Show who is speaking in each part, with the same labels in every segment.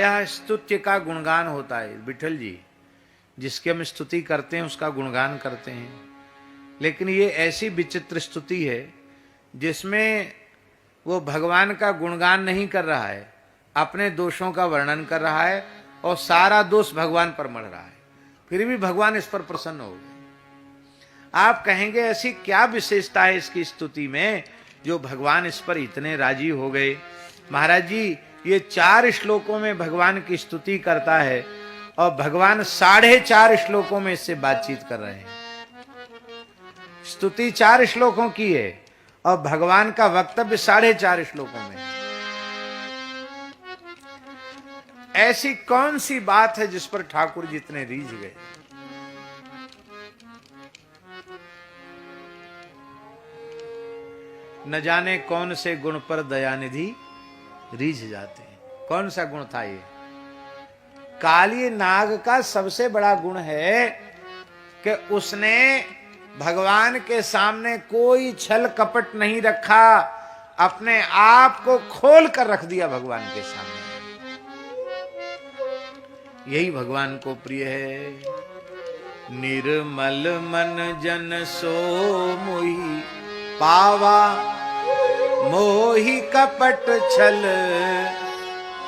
Speaker 1: प्रायः स्तुत्य का गुणगान होता है। विठल जी जिसकी हम स्तुति करते हैं उसका गुणगान करते हैं, लेकिन ये ऐसी विचित्र स्तुति है जिसमें वो भगवान का गुणगान नहीं कर रहा है, अपने दोषों का वर्णन कर रहा है और सारा दोष भगवान पर मढ़ रहा है, फिर भी भगवान इस पर प्रसन्न हो गए। आप कहेंगे ऐसी क्या विशेषता है इसकी स्तुति में जो भगवान इस पर इतने राजी हो गए। महाराज जी ये 4 श्लोकों में भगवान की स्तुति करता है और भगवान 4.5 श्लोकों में इससे बातचीत कर रहे हैं। स्तुति 4 श्लोकों की है और भगवान का वक्तव्य 4.5 श्लोकों में। ऐसी कौन सी बात है जिस पर ठाकुर जी इतने रीझ गए। न जाने कौन से गुण पर दयानिधि रीझ जाते हैं। कौन सा गुण था ये? काली नाग का सबसे बड़ा गुण है कि उसने भगवान के सामने कोई छल कपट नहीं रखा, अपने आप को खोल कर रख दिया भगवान के सामने। यही भगवान को प्रिय है। निर्मल मन जन सो मोही पावा, मोही कपट छल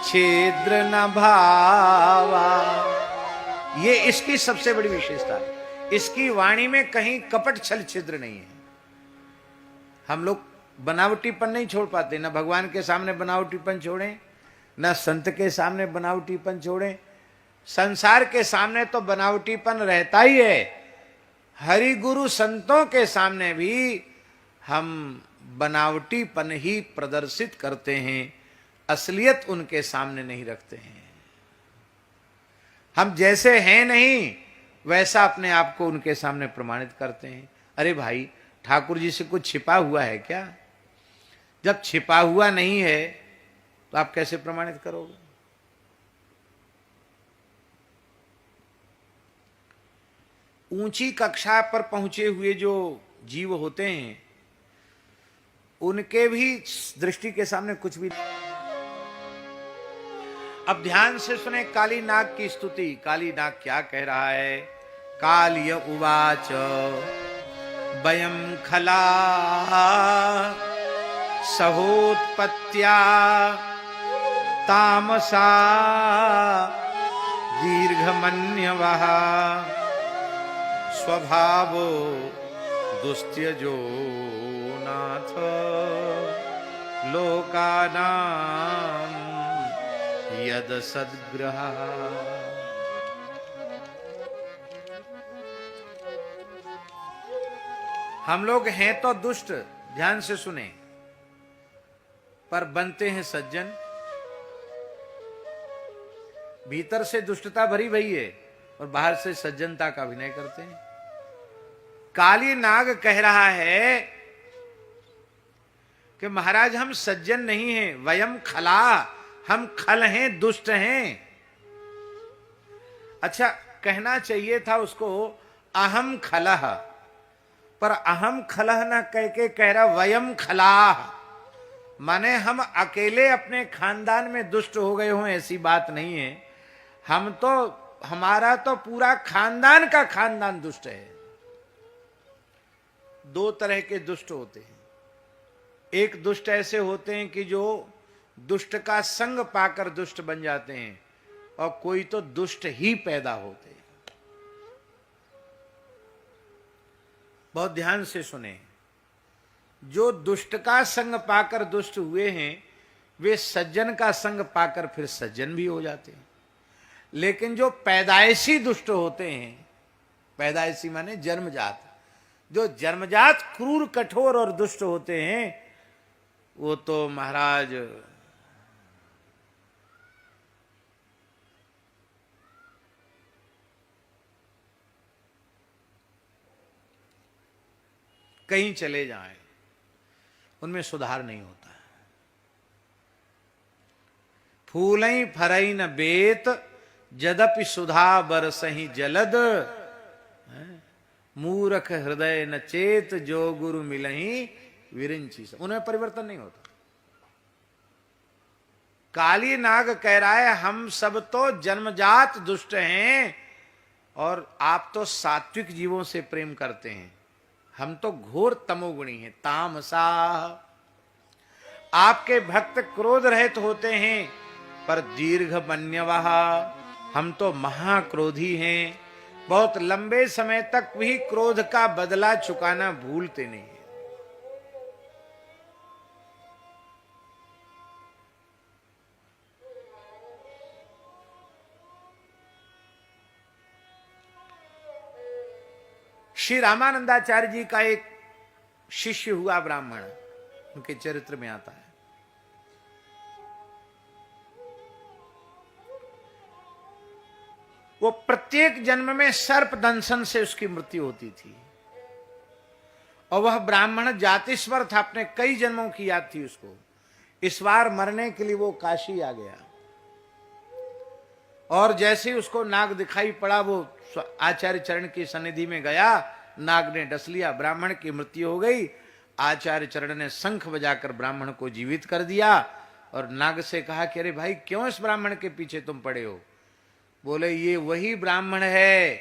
Speaker 1: छिद्र न भावा। ये इसकी सबसे बड़ी विशेषता है। इसकी वाणी में कहीं कपट छल छिद्र नहीं है। हम लोग बनावटीपन नहीं छोड़ पाते, ना भगवान के सामने बनावटीपन छोड़ें, ना संत के सामने बनावटीपन छोड़ें। संसार के सामने तो बनावटीपन रहता ही है, हरि गुरु संतों के सामने भी हम बनावटीपन ही प्रदर्शित करते हैं, असलियत उनके सामने नहीं रखते हैं। हम जैसे हैं नहीं वैसा अपने आप को उनके सामने प्रमाणित करते हैं। अरे भाई ठाकुर जी से कुछ छिपा हुआ है क्या? जब छिपा हुआ नहीं है तो आप कैसे प्रमाणित करोगे? ऊंची कक्षा पर पहुंचे हुए जो जीव होते हैं उनके भी दृष्टि के सामने कुछ भी। अब ध्यान से सुने काली नाग की स्तुति। काली नाग क्या कह रहा है? काल्य उवाच वयं खला सहोत्पत्त्या तामसा दीर्घमन्यवः स्वभावो दुस्त्यजो नाथ लोकानां यद सद्ग्रह। हम लोग हैं तो दुष्ट, ध्यान से सुने, पर बनते हैं सज्जन। भीतर से दुष्टता भरी भई है और बाहर से सज्जनता का अभिनय करते हैं। काली नाग कह रहा है कि महाराज हम सज्जन नहीं हैं, वयम खला, हम खल हैं, दुष्ट हैं। अच्छा कहना चाहिए था उसको अहम खलह, पर अहम खलह ना कह के कह रहा वयम खलाह, माने हम अकेले अपने खानदान में दुष्ट हो गए हों ऐसी बात नहीं है। हम तो, हमारा तो पूरा खानदान का खानदान दुष्ट है। 2 तरह के दुष्ट होते हैं। एक दुष्ट ऐसे होते हैं कि जो दुष्ट का संग पाकर दुष्ट बन जाते हैं, और कोई तो दुष्ट ही पैदा होते हैं। बहुत ध्यान से सुने, जो दुष्ट का संग पाकर दुष्ट हुए हैं वे सज्जन का संग पाकर फिर सज्जन भी हो जाते हैं। लेकिन जो पैदाइशी दुष्ट होते हैं, पैदाइशी माने जन्मजात, जो जन्मजात क्रूर कठोर और दुष्ट होते हैं वो तो महाराज कहीं चले जाएं, उनमें सुधार नहीं होता है। फूलई फरई न बेत जदपि सुधा बरसही जलद, मूर्ख हृदय न चेत जो गुरु मिलही विरिंची। उनमें परिवर्तन नहीं होता। काली नाग कह रहा है हम सब तो जन्मजात दुष्ट हैं और आप तो सात्विक जीवों से प्रेम करते हैं, हम तो घोर तमोगुणी हैं। तामसा, आपके भक्त क्रोध रहित होते हैं पर दीर्घ मन्यवः, हम तो महाक्रोधी हैं, बहुत लंबे समय तक भी क्रोध का बदला चुकाना भूलते नहीं है। श्री रामानंदाचार्य जी का एक शिष्य हुआ ब्राह्मण, उनके चरित्र में आता है। वो प्रत्येक जन्म में सर्प दंशन से उसकी मृत्यु होती थी और वह ब्राह्मण जातिस्वर था, अपने कई जन्मों की याद थी उसको। इस बार मरने के लिए वो काशी आ गया और जैसे ही उसको नाग दिखाई पड़ा वो आचार्य चरण की सन्निधि में गया, नाग ने डस लिया, ब्राह्मण की मृत्यु हो गई। आचार्य चरण ने शंख बजाकर ब्राह्मण को जीवित कर दिया और नाग से कहा कि अरे भाई क्यों इस ब्राह्मण के पीछे तुम पड़े हो? बोले ये वही ब्राह्मण है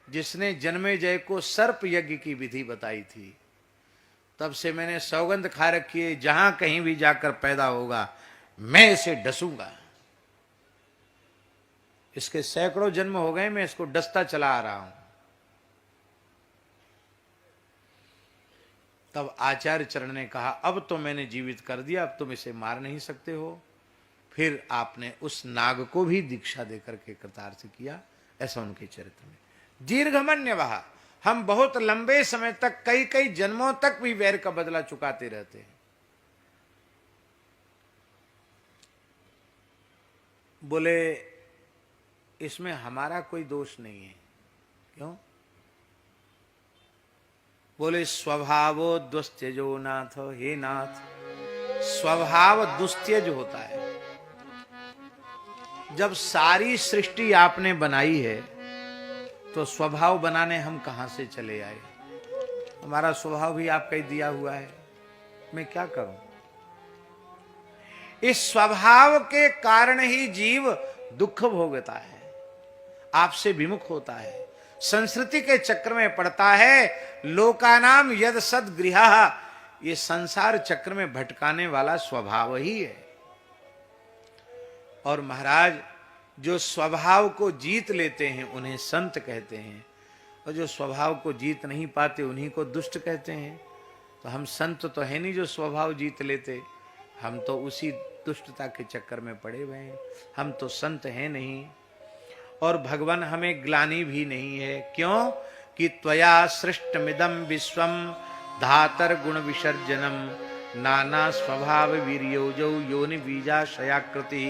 Speaker 1: जिसने जन्मेजय को सर्प यज्ञ की विधि बताई थी। तब से मैंने सौगंध खा रखी है, जहां कहीं भी जाकर पैदा होगा मैं इसे डसूंगा। इसके सैकड़ों जन्म हो गए, मैं इसको डसता चला आ रहा हूं। तब आचार्य चरण ने कहा अब तो मैंने जीवित कर दिया, अब तुम इसे मार नहीं सकते हो। फिर आपने उस नाग को भी दीक्षा देकर के कृतार्थ किया। ऐसा उनके चरित्र में। दीर्घमन्यवः, हम बहुत लंबे समय तक, कई कई जन्मों तक भी वैर का बदला चुकाते रहते हैं। बोले इसमें हमारा कोई दोष नहीं है। क्यों? बोले स्वभावो दुस्त्यजो नाथ, हे नाथ स्वभाव दुस्त्यज होता है। जब सारी सृष्टि आपने बनाई है तो स्वभाव बनाने हम कहां से चले आए? हमारा स्वभाव भी आपका ही दिया हुआ है, मैं क्या करूं? इस स्वभाव के कारण ही जीव दुख भोगता है, आपसे विमुख होता है, संस्कृति के चक्र में पड़ता है। लोकानाम यद सद्गृह, ये संसार चक्र में भटकाने वाला स्वभाव ही है। और महाराज जो स्वभाव को जीत लेते हैं उन्हें संत कहते हैं, और जो स्वभाव को जीत नहीं पाते उन्हीं को दुष्ट कहते हैं। तो हम संत तो है नहीं जो स्वभाव जीत लेते, हम तो उसी दुष्टता के चक्कर में पड़े हुए हैं, हम तो संत हैं नहीं। और भगवान हमें ग्लानि भी नहीं है। क्यों? कि त्वया सृष्टमिदं विश्वम धातर गुण विसर्जनम नाना स्वभाव वीर्योजौ योनि बीजाशयाकृति।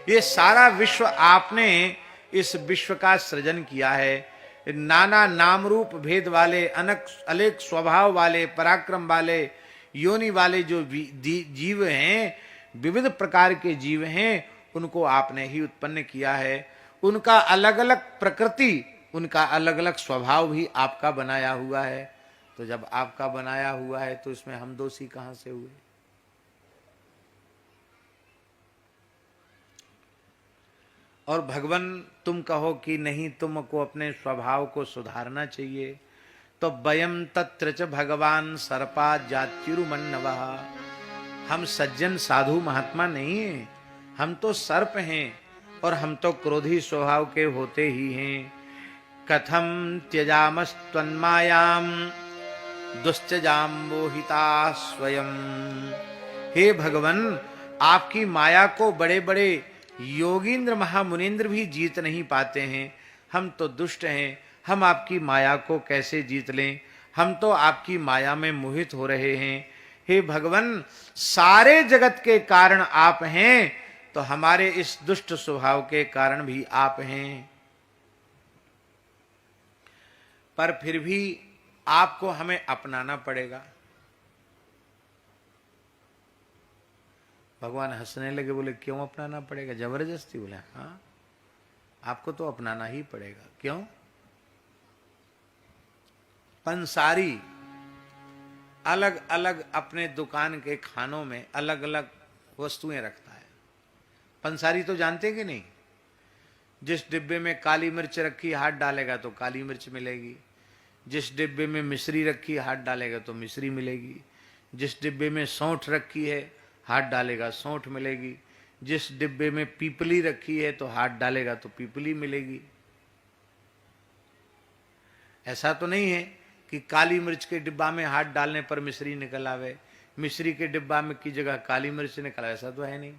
Speaker 1: ये सारा विश्व आपने इस विश्व का सृजन किया है। नाना नाम रूप भेद वाले, अनेक स्वभाव वाले, पराक्रम वाले, योनि वाले जो जीव हैं, विविध प्रकार के जीव हैं, उनको आपने ही उत्पन्न किया है। उनका अलग अलग प्रकृति, उनका अलग अलग स्वभाव भी आपका बनाया हुआ है। तो जब आपका बनाया हुआ है तो इसमें हम दोषी कहां से हुए? और भगवान तुम कहो कि नहीं, तुमको अपने स्वभाव को सुधारना चाहिए, तो वयम तत्र च भगवान सर्पा जात्युरुमन्नवः, हम सज्जन साधु महात्मा नहीं हैं, हम तो सर्प हैं और हम तो क्रोधी स्वभाव के होते ही हैं। कथम त्यजामस्त्वन्मायाम दुश्चजाम मोहिता स्वयं। हे भगवान, आपकी माया को बड़े बड़े योगींद्र महामुनीन्द्र भी जीत नहीं पाते हैं। हम तो दुष्ट हैं, हम आपकी माया को कैसे जीत लें? हम तो आपकी माया में मोहित हो रहे हैं। हे भगवान, सारे जगत के कारण आप हैं, तो हमारे इस दुष्ट स्वभाव के कारण भी आप हैं। पर फिर भी आपको हमें अपनाना पड़ेगा। भगवान हंसने लगे, बोले क्यों अपनाना पड़ेगा? जबरदस्ती? बोले हाँ, आपको तो अपनाना ही पड़ेगा। क्यों? पंसारी अलग अलग अपने दुकान के खानों में अलग अलग वस्तुएं रखता है। पंसारी तो जानते कि नहीं? जिस डिब्बे में काली मिर्च रखी हाथ डालेगा तो काली मिर्च मिलेगी, जिस डिब्बे में मिश्री रखी हाथ डालेगा तो मिश्री मिलेगी, जिस डिब्बे में सौंठ रखी है हाथ डालेगा सौंठ मिलेगी, जिस डिब्बे में पीपली रखी है तो हाथ डालेगा तो पीपली मिलेगी। ऐसा तो नहीं है कि काली मिर्च के डिब्बा में हाथ डालने पर मिश्री निकल आवे, मिश्री के डिब्बा में की जगह काली मिर्च निकल आवे, ऐसा तो है नहीं।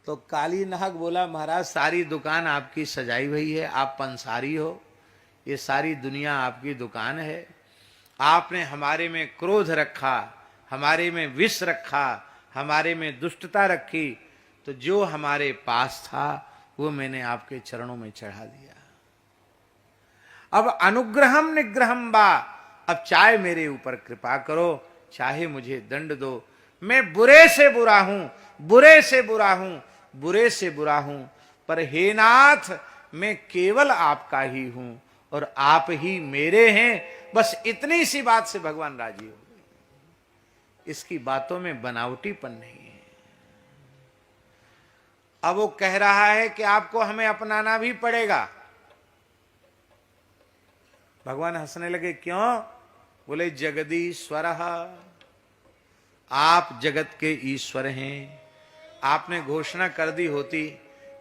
Speaker 1: तो काली नाग बोला, महाराज सारी दुकान आपकी सजाई हुई है, आप पंसारी हो, ये सारी दुनिया आपकी दुकान है। आपने हमारे में क्रोध रखा, हमारे में विष रखा, हमारे में दुष्टता रखी, तो जो हमारे पास था वो मैंने आपके चरणों में चढ़ा दिया। अब अनुग्रहम निग्रहम बा, अब चाहे मेरे ऊपर कृपा करो, चाहे मुझे दंड दो। मैं बुरे से बुरा हूं, बुरे से बुरा हूं, बुरे से बुरा हूं, पर हे नाथ मैं केवल आपका ही हूं और आप ही मेरे हैं। बस इतनी सी बात से भगवान राजी हो गए। इसकी बातों में बनावटीपन नहीं है। अब वो कह रहा है कि आपको हमें अपनाना भी पड़ेगा। भगवान हंसने लगे, क्यों? बोले जगदीश्वर, आप जगत के ईश्वर हैं। आपने घोषणा कर दी होती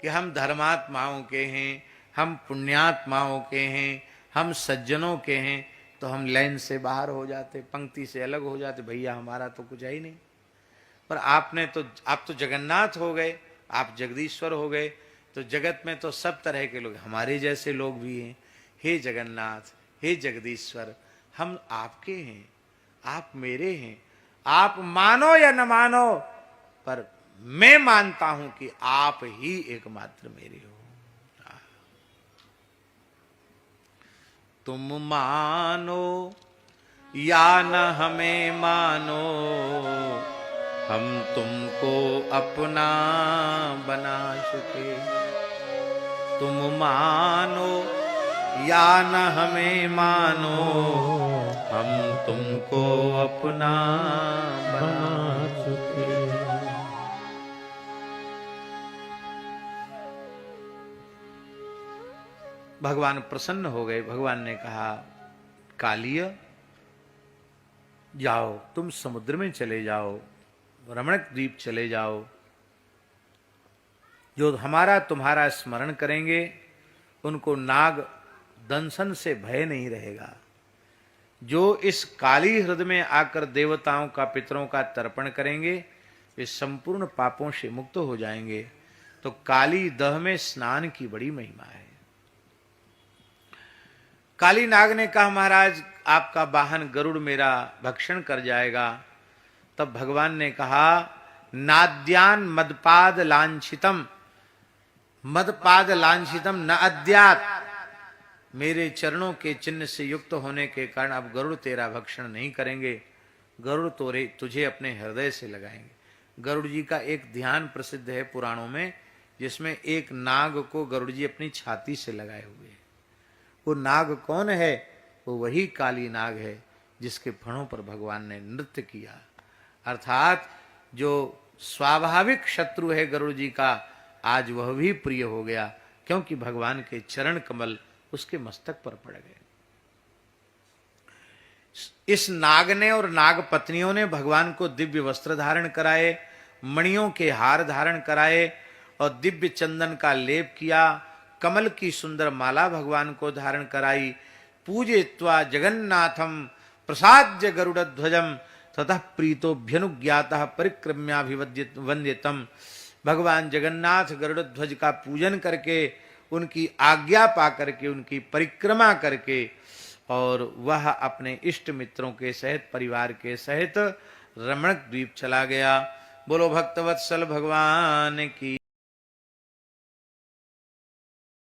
Speaker 1: कि हम धर्मात्माओं के हैं, हम पुण्यात्माओं के हैं, हम सज्जनों के हैं, तो हम लाइन से बाहर हो जाते, पंक्ति से अलग हो जाते, भैया हमारा तो कुछ है ही नहीं। पर आपने तो, आप तो जगन्नाथ हो गए, आप जगदीश्वर हो गए, तो जगत में तो सब तरह के लोग, हमारे जैसे लोग भी हैं। हे जगन्नाथ, हे जगदीश्वर, हम आपके हैं, आप मेरे हैं। आप मानो या न मानो, पर मैं मानता हूं कि आप ही एकमात्र मेरे हो। तुम मानो या न हमें मानो, हम तुमको अपना बना चुके। तुम मानो या न हमें मानो, हम तुमको अपना बना चुके। भगवान प्रसन्न हो गए। भगवान ने कहा, कालिय जाओ, तुम समुद्र में चले जाओ, रमणक द्वीप चले जाओ। जो हमारा तुम्हारा स्मरण करेंगे उनको नाग दंशन से भय नहीं रहेगा। जो इस काली हृदय में आकर देवताओं का, पितरों का तर्पण करेंगे, वे संपूर्ण पापों से मुक्त हो जाएंगे। तो काली दह में स्नान की बड़ी महिमा है। काली नाग ने कहा, महाराज आपका वाहन गरुड़ मेरा भक्षण कर जाएगा। तब भगवान ने कहा, नाद्यान मदपाद लांछितम, मदपाद लांछितम न अद्यात। मेरे चरणों के चिन्ह से युक्त होने के कारण अब गरुड़ तेरा भक्षण नहीं करेंगे। गरुड़ तोरे तुझे अपने हृदय से लगाएंगे। गरुड़ जी का एक ध्यान प्रसिद्ध है पुराणों में, जिसमें एक नाग को गरुड़ जी अपनी छाती से लगाए हुए हैं। वो नाग कौन है? वो वही काली नाग है जिसके फणों पर भगवान ने नृत्य किया। अर्थात जो स्वाभाविक शत्रु है गरुड़ जी का, आज वह भी प्रिय हो गया, क्योंकि भगवान के चरण कमल उसके मस्तक पर पड़ गए। इस नाग ने और नाग पत्नियों ने भगवान को दिव्य वस्त्र धारण कराए, मणियों के हार धारण कराए और दिव्य चंदन का लेप किया। कमल की सुंदर माला भगवान को धारण कराई। पूजयित्वा जगन्नाथम प्रसाद्य गरुड़ध्वजम ततः प्रीतोभ्यनुज्ञातः परिक्रम्याभिवंद्यतम। भगवान जगन्नाथ गरुड़ध्वज का पूजन करके, उनकी आज्ञा पा करके, उनकी परिक्रमा करके, और वह अपने इष्ट मित्रों के सहित, परिवार के सहित रमणक द्वीप चला गया। बोलो भक्तवत्सल भगवान की।